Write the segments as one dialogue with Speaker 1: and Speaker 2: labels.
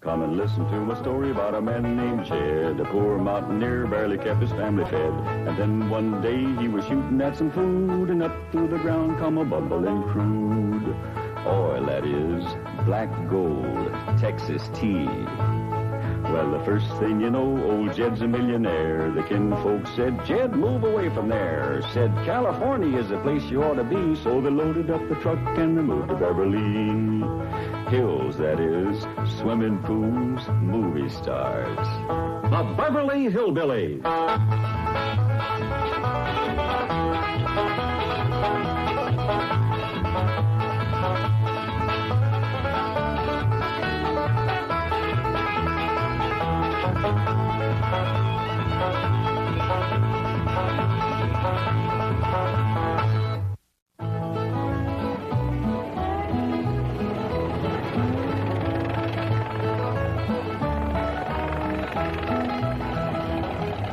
Speaker 1: Come and listen to my story about a man named Jed. A poor mountaineer barely kept his family fed. And then one day he was shooting at some food, and up through the ground come a bubbling crude oil, that is, black gold, Texas tea. Well, the first thing you know, old Jed's a millionaire. The kinfolk said, Jed, move away from there. Said, California is the place you ought to be. So they loaded up the truck and they moved to Beverley Hills, that is, swimming pools, movie stars.
Speaker 2: The Beverley Hillbillies.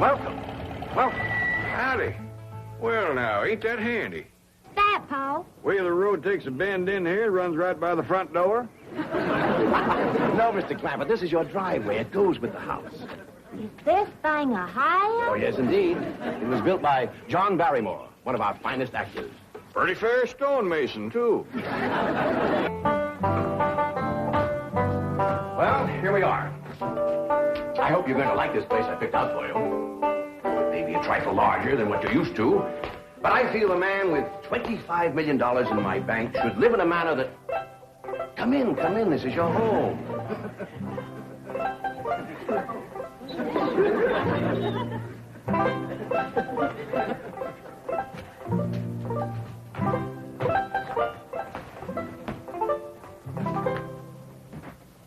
Speaker 3: Welcome. Howdy. Well, now, ain't that handy?
Speaker 4: That, Pa?
Speaker 3: Well, the road takes a bend in here, runs right by the front door.
Speaker 5: No, Mr. Clampett, this is your driveway. It goes with the house.
Speaker 4: Is this thing a high?
Speaker 5: Oh, yes, indeed. It was built by John Barrymore, one of our finest actors.
Speaker 3: Pretty fair stonemason, too.
Speaker 5: Well, here we are. I hope you're going to like this place I picked out for you. It may be a trifle larger than what you're used to, but I feel a man with $25 million in my bank should live in a manner that... Come in. This is your home.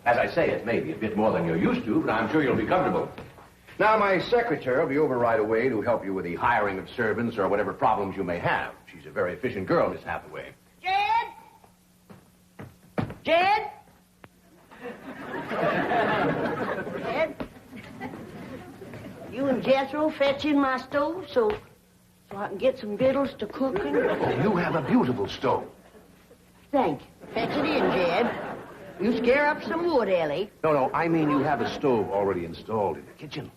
Speaker 5: As I say, it may be a bit more than you're used to, but I'm sure you'll be comfortable. Now, my secretary will be over right away to help you with the hiring of servants or whatever problems you may have. She's a very efficient girl, Miss Hathaway.
Speaker 4: Jed? You and Jethro fetch in my stove so I can get some victuals to cook in?
Speaker 5: Oh, you have a beautiful stove.
Speaker 4: Thank you. Fetch it in, Jed. You scare up some wood, Ellie.
Speaker 5: No, I mean you have a stove already installed in the kitchen.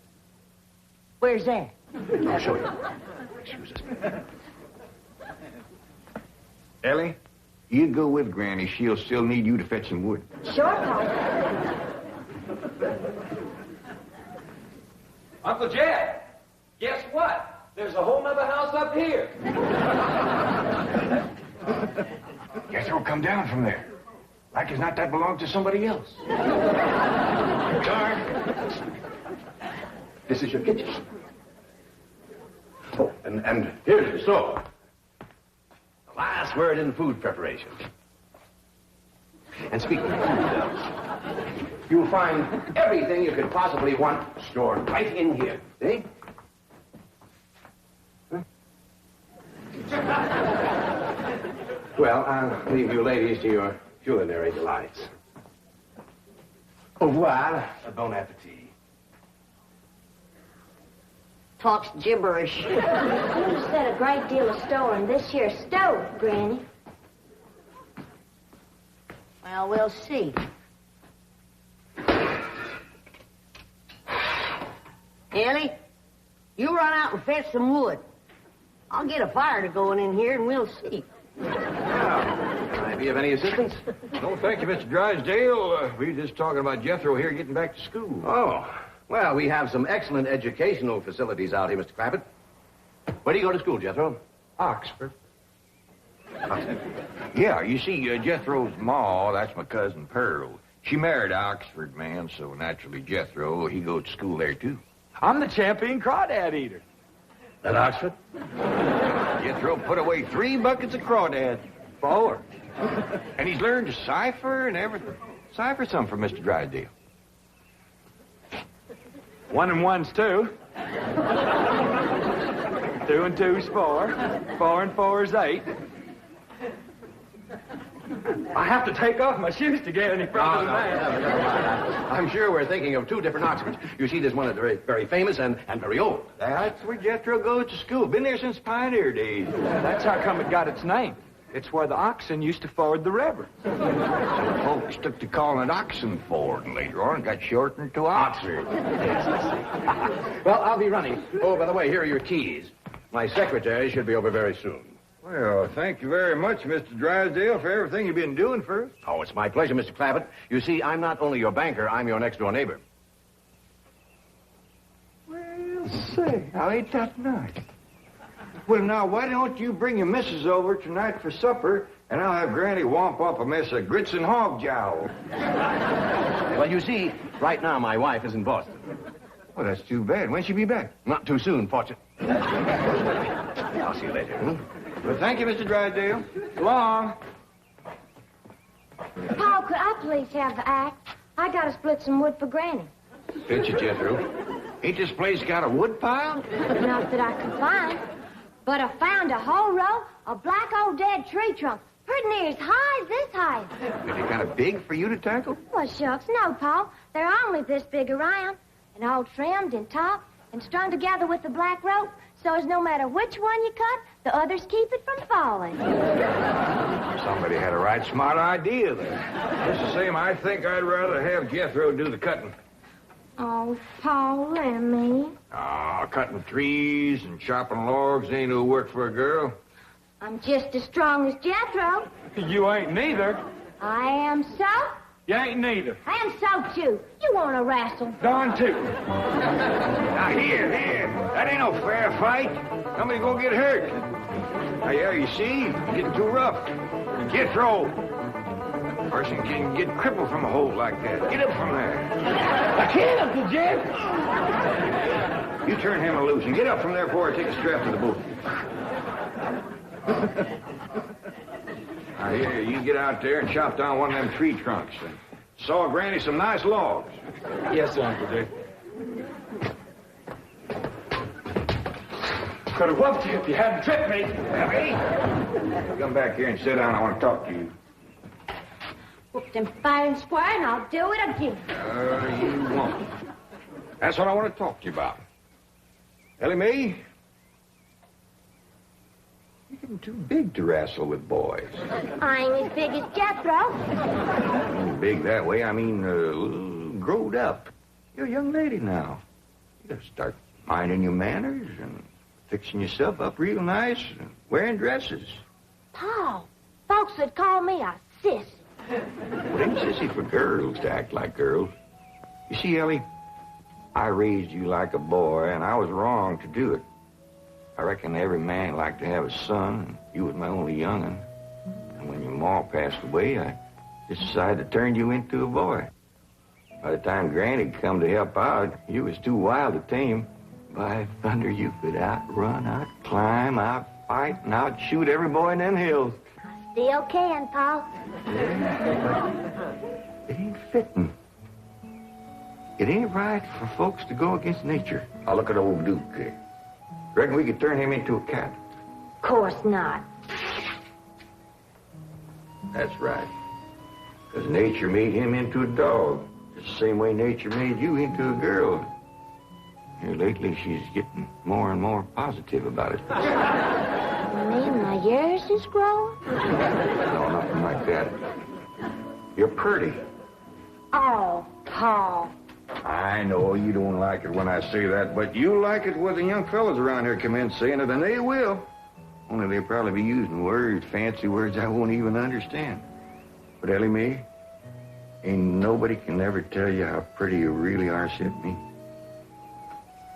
Speaker 4: Where's that?
Speaker 5: I'll show you. Excuse us.
Speaker 3: Ellie, you go with Granny. She'll still need you to fetch some wood.
Speaker 4: Sure, Pa.
Speaker 6: Uncle Jed, guess what? There's a whole nother house up here.
Speaker 3: Jethro, come down from there. Like as not that belonged to somebody else.
Speaker 5: Darn. This is your kitchen. Oh, and here's the stove. The last word in food preparation. And speaking of food, you'll find everything you could possibly want stored right in here. See? Huh? Well, I'll leave you ladies to your culinary delights. Au revoir. Bon appetit.
Speaker 4: Talks gibberish. You said a great deal of store in this here stove, Granny. Well, we'll see. Ellie, you run out and fetch some wood. I'll get a fire to going in here and we'll see.
Speaker 5: Can I be of any assistance?
Speaker 3: No, thank you, Mr. Drysdale. We were just talking about Jethro here getting back to school.
Speaker 5: Oh, well, we have some excellent educational facilities out here, Mr. Clampett. Where do you go to school, Jethro?
Speaker 3: Oxford. Yeah, you see, Jethro's ma, that's my cousin Pearl. She married an Oxford man, so naturally Jethro, he goes to school there, too.
Speaker 6: I'm the champion crawdad eater.
Speaker 5: At Oxford?
Speaker 3: Jethro put away 3 buckets of crawdads. 4. And he's learned to cipher and everything. Cipher some for Mr. Drysdale.
Speaker 6: 1 and 1's 2. 2 and 2's 4. 4 and 4's 8. I have to take off my shoes to get any further than that.
Speaker 5: Never mind. I'm sure we're thinking of 2 different Oxfords. You see, there's one that's very, very famous and very old.
Speaker 3: That's where Jethro goes to school. Been there since pioneer days.
Speaker 6: That's how come it got its name.
Speaker 3: It's where the oxen used to ford the river. So folks took to calling it Oxen Ford, and later on it got shortened to Oxford.
Speaker 5: Well, I'll be running. Oh, by the way, here are your keys. My secretary should be over very soon.
Speaker 3: Well, thank you very much, Mr. Drysdale, for everything you've been doing for us.
Speaker 5: Oh, it's my pleasure, Mr. Clappett. You see, I'm not only your banker, I'm your next-door neighbor.
Speaker 3: Well, say, now ain't that nice? Well, now, why don't you bring your missus over tonight for supper, and I'll have Granny womp up a mess of grits and hog jowl.
Speaker 5: Well, you see, right now my wife is in Boston.
Speaker 3: Well, that's too bad. When'll she be back?
Speaker 5: Not too soon, fortunately. I'll see you later.
Speaker 3: Well, thank you, Mr. Drysdale. So long.
Speaker 7: Paul, could I please have the axe? I gotta split some wood for Granny.
Speaker 3: Pinch it, Jethro. Ain't this place got a wood pile?
Speaker 7: Not that I could find. But I found a whole row of black old dead tree trunks, pretty near as high as this height.
Speaker 3: Is it kind of big for you to tackle?
Speaker 7: Well, shucks, no, Paul. They're only this big around, and all trimmed and topped and strung together with the black rope, so as no matter which one you cut, the others keep it from falling.
Speaker 3: Somebody had a right smart idea there. Just the same, I think I'd rather have Jethro do the cutting.
Speaker 7: Oh, Paul, let me.
Speaker 3: Cutting trees and chopping logs ain't no work for a girl.
Speaker 7: I'm just as strong as Jethro.
Speaker 6: You ain't neither.
Speaker 7: I am so.
Speaker 6: You ain't neither.
Speaker 7: I am so, too. You want to wrestle.
Speaker 6: Darn too.
Speaker 3: Now, here. That ain't no fair fight. Somebody's gonna get hurt. Now, yeah, you see? You're getting too rough. Jethro. Person can get crippled from a hold like that. Get up from there.
Speaker 4: I can't, Uncle Jeff.
Speaker 3: You turn him loose and get up from there before I take a strap to the boot. Now, here, you get out there and chop down one of them tree trunks and saw Granny some nice logs.
Speaker 6: Yes, sir, Uncle Jeff. Could have whooped you if you hadn't tripped me.
Speaker 3: Hey, come back here and sit down. I want to talk to you.
Speaker 7: Whoop them fair and square, and I'll do it again.
Speaker 3: You won't. That's what I want to talk to you about. Ellie Mae, you're getting too big to wrestle with boys.
Speaker 7: I ain't as big as Jethro.
Speaker 3: I don't mean big that way. I mean, growed up. You're a young lady now. You gotta start minding your manners and fixing yourself up real nice and wearing dresses.
Speaker 7: Paul, folks would call me a sis.
Speaker 3: It ain't sissy for girls to act like girls. You see, Ellie, I raised you like a boy, and I was wrong to do it. I reckon every man liked to have a son, and you was my only young'un. And when your ma passed away, I just decided to turn you into a boy. By the time Granny come to help out, you was too wild to tame. By thunder, you could outrun, outclimb, outfight, and outshoot every boy in them hills.
Speaker 7: Still can, Paul.
Speaker 3: It ain't fitting. It ain't right for folks to go against nature. Now look at old Duke. Reckon we could turn him into a cat.
Speaker 7: Of course not.
Speaker 3: That's right. Because nature made him into a dog. Just the same way nature made you into a girl. Here lately, she's getting more and more positive about it.
Speaker 7: You mean my years is growing?
Speaker 3: No, nothing like that. You're pretty.
Speaker 7: Oh, Paul.
Speaker 3: I know you don't like it when I say that, but you like it when the young fellas around here come in saying it, and they will. Only they'll probably be using words, fancy words I won't even understand. But Ellie Mae, ain't nobody can ever tell you how pretty you really are, except me.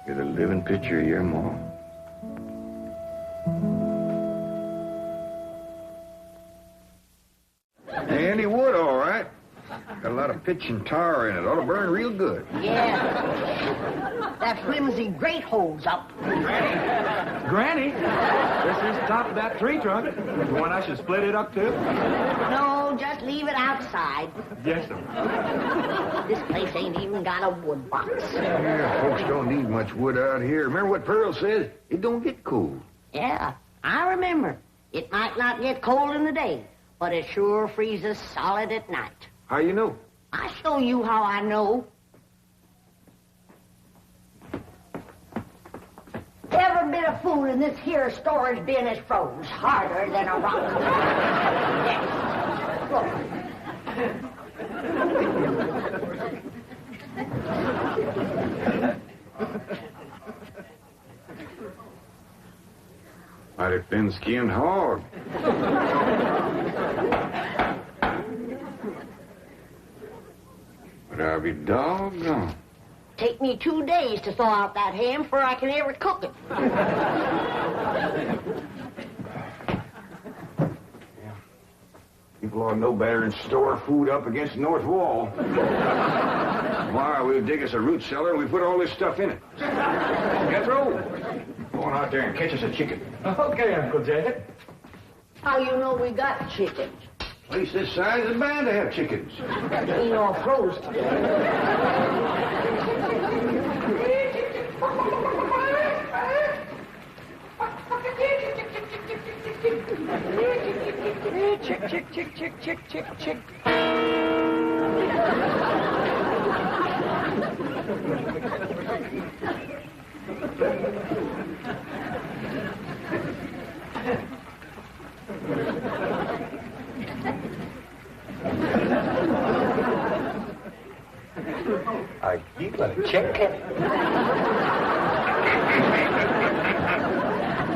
Speaker 3: You're the living picture of your mom. Handy wood, all right. Got a lot of pitch and tar in it. Ought to burn real good.
Speaker 4: Yeah. That flimsy grate holds up.
Speaker 6: Granny, this is the top of that tree trunk. You want I should split it up, too?
Speaker 4: No, just leave it outside.
Speaker 6: Yes, sir.
Speaker 4: This place ain't even got a wood box.
Speaker 3: Yeah, folks don't need much wood out here. Remember what Pearl says? It don't get cold.
Speaker 4: Yeah, I remember. It might not get cold in the day, but it sure freezes solid at night.
Speaker 3: How you know?
Speaker 4: I'll show you how I know. Well, Every bit of food in this here storage bin is froze harder than a rock. Yes.
Speaker 3: Mighty thin-skinned hog. But I'll be doggone.
Speaker 4: Take me 2 days to thaw out that ham before I can ever cook it.
Speaker 3: People ought to know better than store food up against the north wall. Tomorrow we'll dig us a root cellar and we put all this stuff in it. Jethro, go on out there and catch us a chicken.
Speaker 6: Okay, Uncle Jed.
Speaker 4: How you know we got chicken?
Speaker 3: Place this size is bound to have chickens.
Speaker 4: Ain't all froze today.
Speaker 6: Chick, chick, chick, chick, chick, chick, chick. I keep a chicken.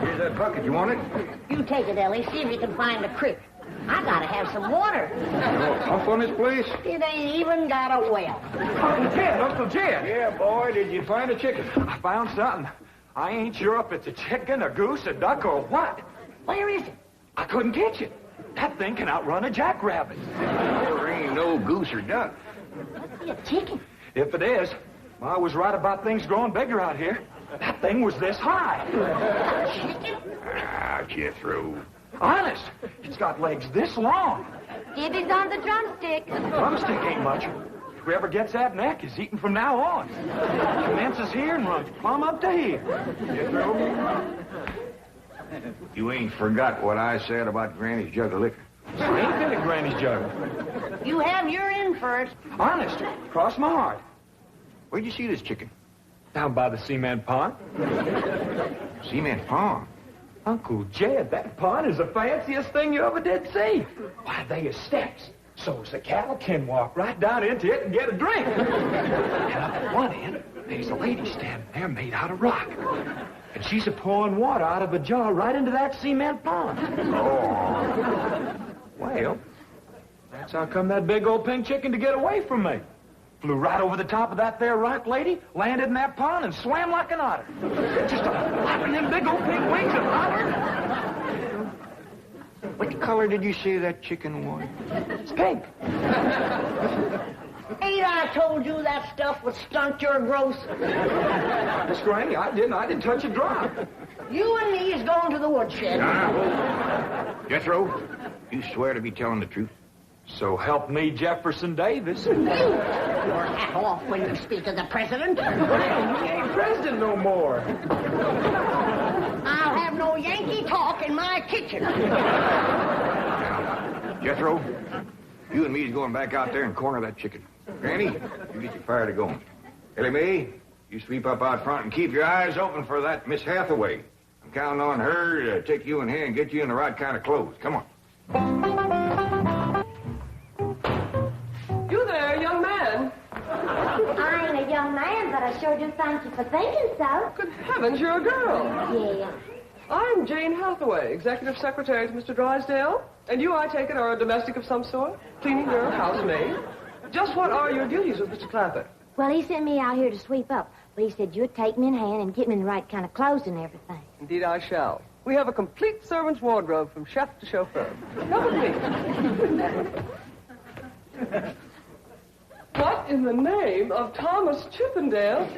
Speaker 3: Here's that bucket. You want it?
Speaker 4: You take it, Ellie. See if you can find a creek. I gotta have some water.
Speaker 3: Off on this place?
Speaker 4: It ain't even got a well.
Speaker 6: Uncle Jed.
Speaker 3: Yeah, boy. Did you find a chicken?
Speaker 6: I found something. I ain't sure if it's a chicken, a goose, a duck, or what.
Speaker 4: Where is it?
Speaker 6: I couldn't catch it. That thing can outrun a jackrabbit.
Speaker 3: There ain't no goose or duck.
Speaker 4: Must be a chicken.
Speaker 6: If it is, I was right about things growing bigger out here. That thing was this high.
Speaker 4: Chicken?
Speaker 3: Ah, Jethro.
Speaker 6: Honest, it's got legs this long.
Speaker 7: Gibby's on the drumstick.
Speaker 6: Drumstick ain't much. Whoever gets that neck is eating from now on. Commences here and runs plumb up to here.
Speaker 3: Jethro, you ain't forgot what I said about Granny's jug of liquor.
Speaker 6: I ain't been at Granny's jug.
Speaker 4: You have your in first.
Speaker 6: Honest, cross my heart.
Speaker 3: Where'd you see this chicken?
Speaker 6: Down by the cement pond.
Speaker 3: Cement pond.
Speaker 6: Uncle Jed, that pond is the fanciest thing you ever did see. Why, they is steps. So's the cattle can walk right down into it and get a drink. And up at one end, there's a lady standing there made out of rock. And she's a-pouring water out of a jar right into that cement pond.
Speaker 3: Oh.
Speaker 6: Well, that's how come that big old pink chicken to get away from me. Flew right over the top of that there rock lady, landed in that pond, and swam like an otter. Just flapping them big old pink wings and hollering.
Speaker 3: What color did you say that chicken was?
Speaker 6: It's pink.
Speaker 4: Ain't I told you that stuff would stunt your growth?
Speaker 6: Miss Granny, I didn't touch a drop.
Speaker 4: You and me is going to the woodshed.
Speaker 3: Jethro, you swear to be telling the truth?
Speaker 6: So help me, Jefferson Davis.
Speaker 4: Your hat off when you speak of the president.
Speaker 6: He ain't president no more.
Speaker 4: I'll have no Yankee talk in my kitchen.
Speaker 3: Jethro, you and me's going back out there and corner that chicken. Granny, you get your fire to going. Ellie Mae, you sweep up out front and keep your eyes open for that Miss Hathaway. I'm counting on her to take you in here and get you in the right kind of clothes. Come on.
Speaker 8: You there, young man.
Speaker 7: I ain't a young man, but I sure do thank you for thinking so.
Speaker 8: Good heavens, you're a girl.
Speaker 7: Yeah.
Speaker 8: I'm Jane Hathaway, executive secretary to Mr. Drysdale. And you, I take it, are a domestic of some sort? Cleaning girl, housemaid? Just what are your duties with Mr. Clapper?
Speaker 7: Well, he sent me out here to sweep up. But he said you'd take me in hand and get me in the right kind of clothes and everything.
Speaker 8: Indeed, I shall. We have a complete servant's wardrobe from chef to chauffeur. Come with me. What in the name of Thomas Chippendale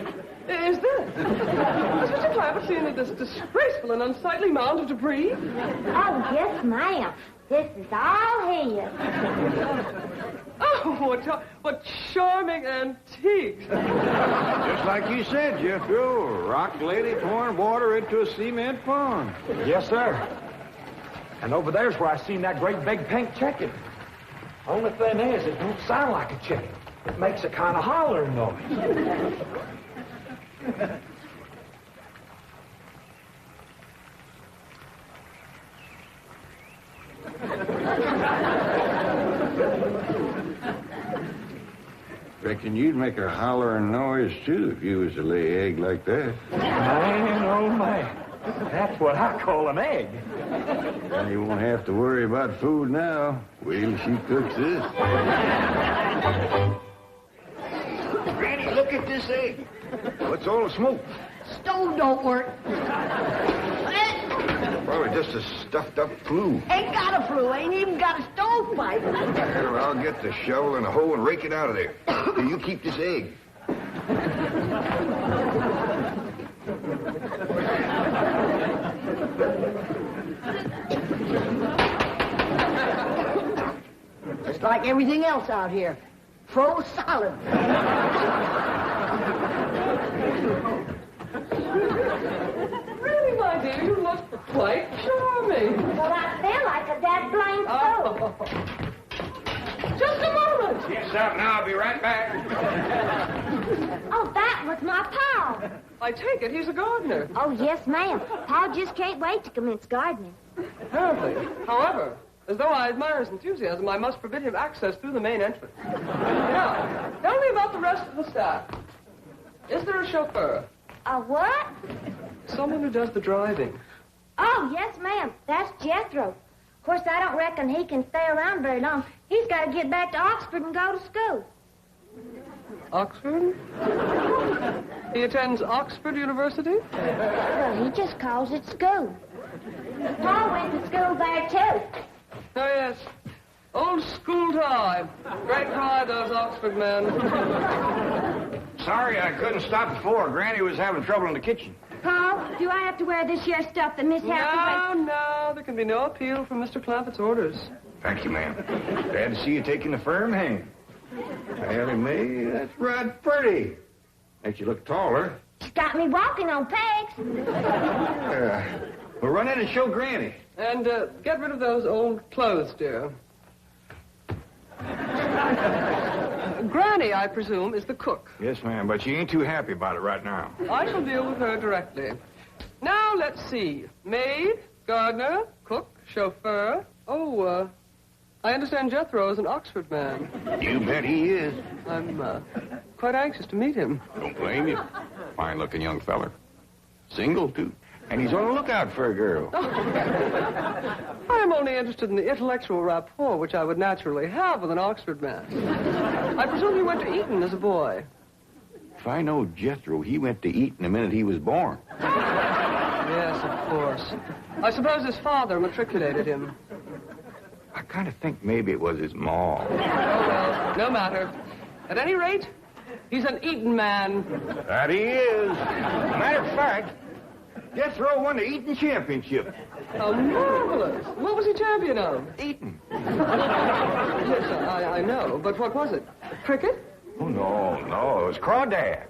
Speaker 8: is this? Has Mr. Clapper seen this disgraceful and unsightly mound of debris?
Speaker 7: Oh, yes, ma'am. This is all his.
Speaker 8: Oh, what charming antiques.
Speaker 3: Just like you said, Jethro, rock lady pouring water into a cement pond.
Speaker 6: Yes, sir. And over there's where I seen that great big pink chicken. Only thing is, it don't sound like a chicken. It makes a kind of hollering noise.
Speaker 3: Reckon you'd make a hollering noise, too, if you was to lay egg like that.
Speaker 6: Man, oh, man. That's what I call an egg.
Speaker 3: And you won't have to worry about food now. Wait till she cooks this. Granny, look at this egg. What's all the smoke?
Speaker 4: Stove don't work.
Speaker 3: Probably just a stuffed-up flue.
Speaker 4: Ain't got a flue. Ain't even got a stovepipe.
Speaker 3: Well, I'll get the shovel and a hoe and rake it out of there. You keep this egg.
Speaker 4: Just like everything else out here. Froze solid.
Speaker 8: Really, my dear, you look quite charming.
Speaker 7: Well, I feel like a dead blind soul.
Speaker 8: Just a moment.
Speaker 3: Yes, sir. Now I'll be right back.
Speaker 7: Oh, that was my pal.
Speaker 8: I take it he's a gardener.
Speaker 7: Oh, yes, ma'am. Pa just can't wait to commence gardening.
Speaker 8: Apparently. However, as though I admire his enthusiasm, I must forbid him access through the main entrance. Now, tell me about the rest of the staff. Is there a chauffeur?
Speaker 7: A what?
Speaker 8: Someone who does the driving.
Speaker 7: Oh, yes, ma'am. That's Jethro. Of course, I don't reckon he can stay around very long. He's got to get back to Oxford and go to school.
Speaker 8: Oxford? He attends Oxford University?
Speaker 7: Well, he just calls it school. Pa went to school there, too.
Speaker 8: Oh, yes. Old school time. Great pride, those Oxford men.
Speaker 3: Sorry I couldn't stop before. Granny was having trouble in the kitchen.
Speaker 7: Pa, do I have to wear this here stuff that Miss Hathaway...
Speaker 8: No, there can be no appeal from Mr. Clampett's orders.
Speaker 3: Thank you, ma'am. Glad to see you taking the firm hand. Ellie Mae, that's right pretty. Makes you look taller.
Speaker 7: She's got me walking on pegs.
Speaker 3: We'll run in and show Granny.
Speaker 8: And get rid of those old clothes, dear. Granny, I presume, is the cook.
Speaker 3: Yes, ma'am, but she ain't too happy about it right now.
Speaker 8: I shall deal with her directly. Now, let's see. Maid, gardener, cook, chauffeur. Oh, I understand Jethro is an Oxford man.
Speaker 3: You bet he is.
Speaker 8: I'm quite anxious to meet him.
Speaker 3: Don't blame you. Fine-looking young feller. Single, too. And he's on the lookout for a girl.
Speaker 8: I am only interested in the intellectual rapport which I would naturally have with an Oxford man. I presume he went to Eton as a boy.
Speaker 3: If I know Jethro, he went to Eton the minute he was born.
Speaker 8: Yes, of course. I suppose his father matriculated him.
Speaker 3: I kind of think maybe it was his ma.
Speaker 8: Oh, well, no matter. At any rate, he's an Eton man.
Speaker 3: That he is. Matter of fact, Jethro won the Eton championship.
Speaker 8: How marvelous. What was he champion of?
Speaker 3: Eton.
Speaker 8: Yes, I know, but what was it? Cricket?
Speaker 3: Oh, no, it was crawdad.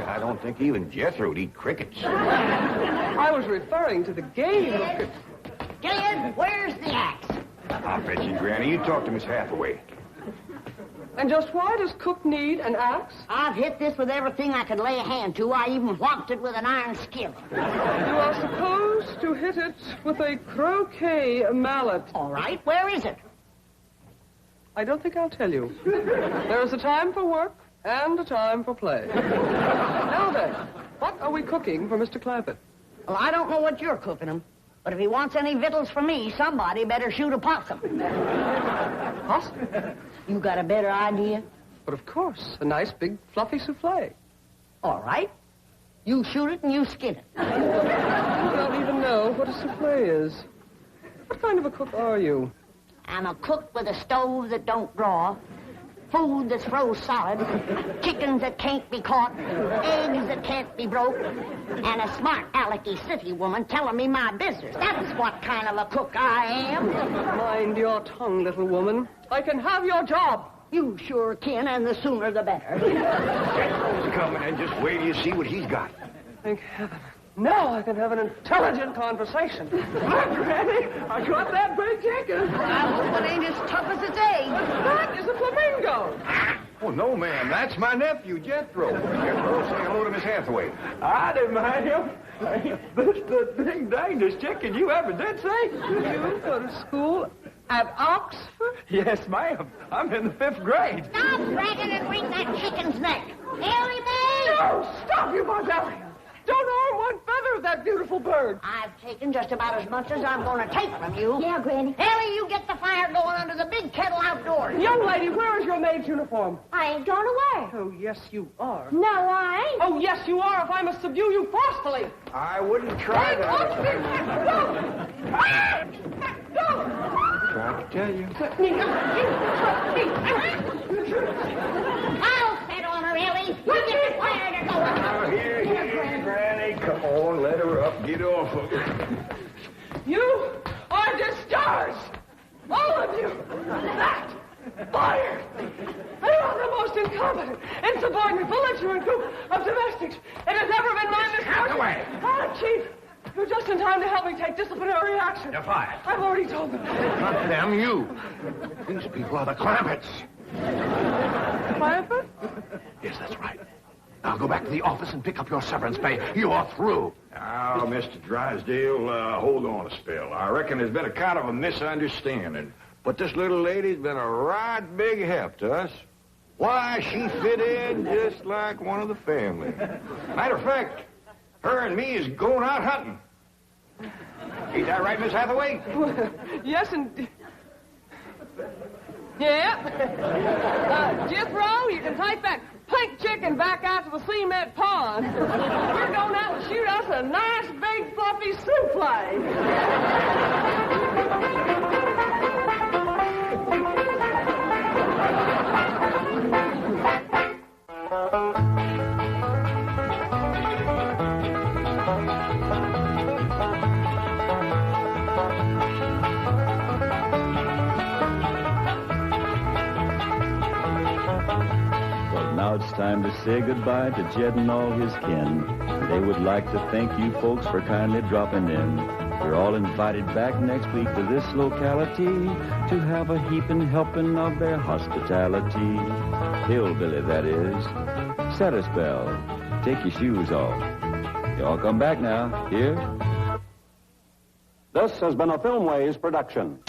Speaker 3: I don't think even Jethro'd eat crickets.
Speaker 8: I was referring to the game of cricket.
Speaker 4: Gillian, where's the axe?
Speaker 3: I'll bet you, Granny. You talk to Miss Hathaway.
Speaker 8: And just why does Cook need an axe?
Speaker 4: I've hit this with everything I could lay a hand to. I even whopped it with an iron skillet.
Speaker 8: You are supposed to hit it with a croquet mallet.
Speaker 4: All right, where is it?
Speaker 8: I don't think I'll tell you. There is a time for work and a time for play. Now then, what are we cooking for Mr. Clampett?
Speaker 4: Well, I don't know what you're cooking him, but if he wants any victuals for me, somebody better shoot a possum.
Speaker 8: Possum?
Speaker 4: You got a better idea?
Speaker 8: But of course, a nice big fluffy souffle.
Speaker 4: All right. You shoot it and you skin it.
Speaker 8: You don't even know what a souffle is. What kind of a cook are you?
Speaker 4: I'm a cook with a stove that don't draw, food that's froze solid, chickens that can't be caught, eggs that can't be broke, and a smart alecky city woman telling me my business. That's what kind of a cook I am.
Speaker 8: Mind your tongue, little woman. I can have your job.
Speaker 4: You sure can, and the sooner the better.
Speaker 3: Jethro's coming, and just wait till you see what he's got.
Speaker 8: Thank heaven. Now I can have an intelligent conversation.
Speaker 6: Granny, I got that big chicken.
Speaker 4: That one ain't as tough as its egg.
Speaker 8: That is a flamingo.
Speaker 3: Oh, no, ma'am. That's my nephew, Jethro. Jethro, say hello to Miss Hathaway.
Speaker 6: I didn't mind him. This the big dangest chicken you ever did see.
Speaker 8: You go to school At Oxford?
Speaker 6: Yes, ma'am. I'm in the 5th grade.
Speaker 4: Stop dragging and wring that chicken's neck. Ellie Mae!
Speaker 8: No, stop, you Beverley! Don't harm one feather of that beautiful bird.
Speaker 4: I've taken just about as much as I'm going to take from you.
Speaker 7: Yeah, Granny.
Speaker 4: Ellie, you get the fire going under the big kettle outdoors.
Speaker 8: Young lady, where is your maid's uniform?
Speaker 7: I ain't going away.
Speaker 8: Oh, yes, you are.
Speaker 7: No, I ain't.
Speaker 8: Oh, yes, you are, if I must subdue you forcefully.
Speaker 3: I wouldn't try
Speaker 8: Hey,
Speaker 3: that.
Speaker 8: no!
Speaker 3: Trying to tell you.
Speaker 4: I'll set on her, Ellie. You get the fire to go.
Speaker 3: Here, Granny. Come on, let her up. Get off of her.
Speaker 8: You are discharged! All of you! That! Fired! You are the most incompetent, insubordinate, belligerent group of domestics. It has never been my misfortune.
Speaker 5: away.
Speaker 8: Chief, you're just in time to help me take disciplinary action.
Speaker 5: You're fired.
Speaker 8: I've already told them.
Speaker 5: Not them, you. These people are the Clampets.
Speaker 8: Clampett?
Speaker 5: Yes, that's right. Now go back to the office and pick up your severance pay. You're through.
Speaker 3: Now, Mr. Drysdale, hold on a spell. I reckon there's been a kind of a misunderstanding. But this little lady's been a right big help to us. Why, she fit in just like one of the family. Matter of fact, her and me is going out hunting. Ain't that right, Miss Hathaway?
Speaker 8: Yes, and... Yeah. Jethro, you can take that pink chicken back out to the cement pond. We're going out and shoot us a nice, big, fluffy souffle.
Speaker 1: Now it's time to say goodbye to Jed and all his kin. They would like to thank you folks for kindly dropping in. You're all invited back next week to this locality to have a heaping helping of their hospitality. Hillbilly, that is. Set a spell. Take your shoes off. Y'all come back now. Here.
Speaker 2: This has been a Filmways production.